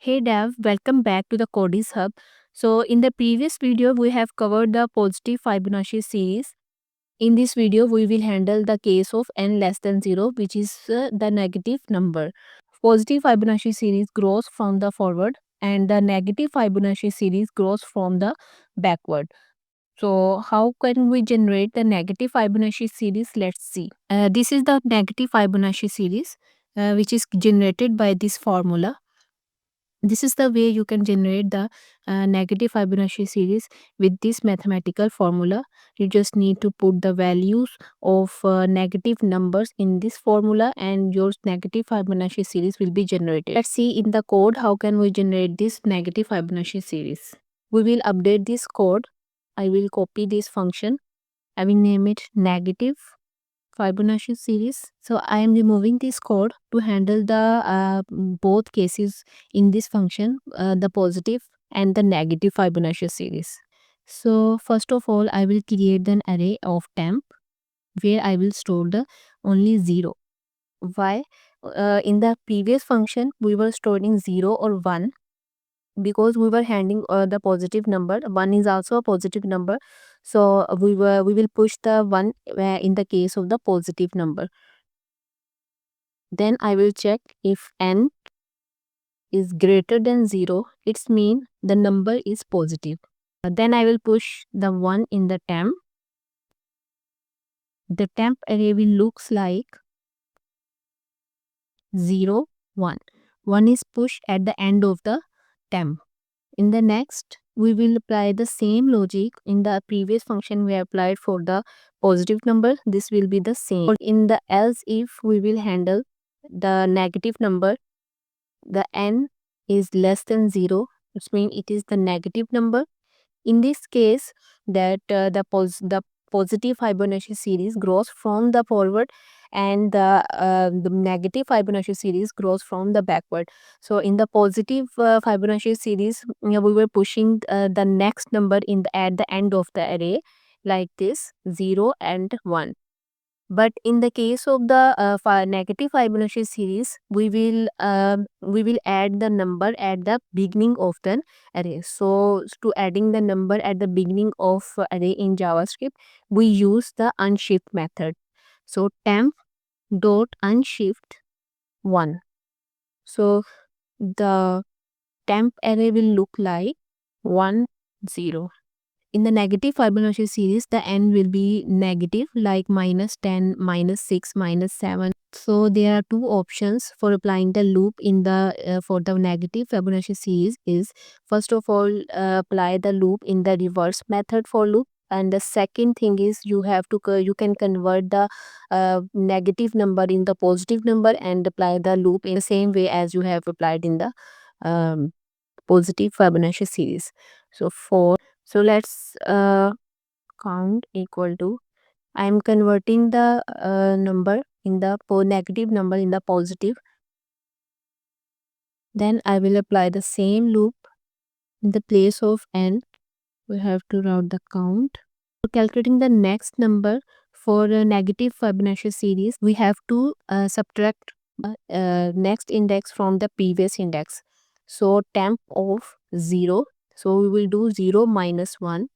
Hey Dev, welcome back to the Codis Hub. So in the previous video, we have covered the positive Fibonacci series. In this video, we will handle the case of n less than 0, which is the negative number. Positive Fibonacci series grows from the forward and the negative Fibonacci series grows from the backward. So how can we generate the negative Fibonacci series? Let's see. This is the negative Fibonacci series, which is generated by this formula. This is the way you can generate the negative Fibonacci series with this mathematical formula. You just need to put the values of negative numbers in this formula and your negative Fibonacci series will be generated. Let's see in the code how can we generate this negative Fibonacci series. We will update this code. I will copy this function. I will name it negative Fibonacci series. So I am removing this code to handle the both cases in this function, the positive and the negative Fibonacci series. So first of all, I will create an array of temp where I will store the only 0. Why? In the previous function, we were storing 0 or 1 because we were handling the positive number. 1 is also a positive number, so we will push the 1 in the case of the positive number. Then I will check if n is greater than 0, it's mean the number is positive. Then I will push the 1 in the temp. The temp array will looks like 0 1. 1 is pushed at the end of the temp. In the next, we will apply the same logic in the previous function we applied for the positive number. This will be the same. In the else if, we will handle the negative number. The n is less than 0, which means it is the negative number. In this case, that the positive Fibonacci series grows from the forward and the negative Fibonacci series grows from the backward. So in the positive Fibonacci series, we were pushing the next number at the end of the array like this 0 and 1. But in the case of the negative Fibonacci series, we will add the number at the beginning of the array. So to adding the number at the beginning of array in JavaScript, we use the unshift method. So temp dot unshift 1. So the temp array will look like 1 0. In the negative Fibonacci series, the n will be negative like -10, -6, -7. So there are two options for applying the loop in the for the negative Fibonacci series is first of all apply the loop in the reverse method for loop, and the second thing is you have to you can convert the negative number in the positive number and apply the loop in the same way as you have applied in the um, positive Fibonacci series. So let's count equal to, I am converting the number in the negative number in the positive. Then I will apply the same loop in the place of n. We have to route the count. For calculating the next number for a negative Fibonacci series, we have to subtract next index from the previous index. So temp of 0. So we will do 0 minus 1.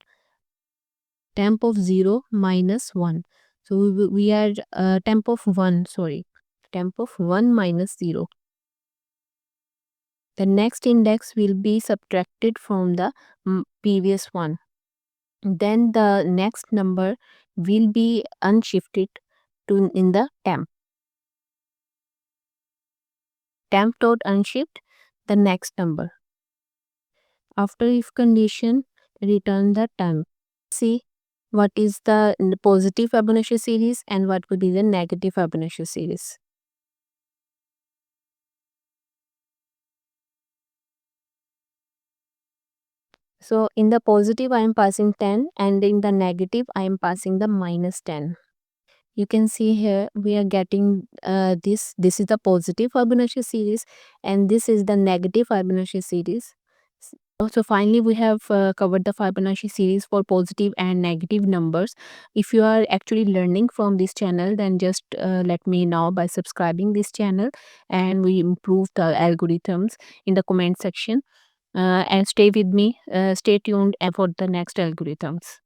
Temp of 0 minus 1. So we are temp of 1, sorry. Temp of 1 minus 0. The next index will be subtracted from the previous one. Then the next number will be unshifted to in the temp. Temp dot unshift the next number. After if condition, return the temp. See what is the positive Fibonacci series and what will be the negative Fibonacci series. So in the positive I am passing 10 and in the negative I am passing the minus 10. You can see here we are getting this is the positive Fibonacci series and this is the negative Fibonacci series. So finally, we have covered the Fibonacci series for positive and negative numbers. If you are actually learning from this channel, then just let me know by subscribing this channel, and we improve the algorithms in the comment section. And stay with me, stay tuned for the next algorithms.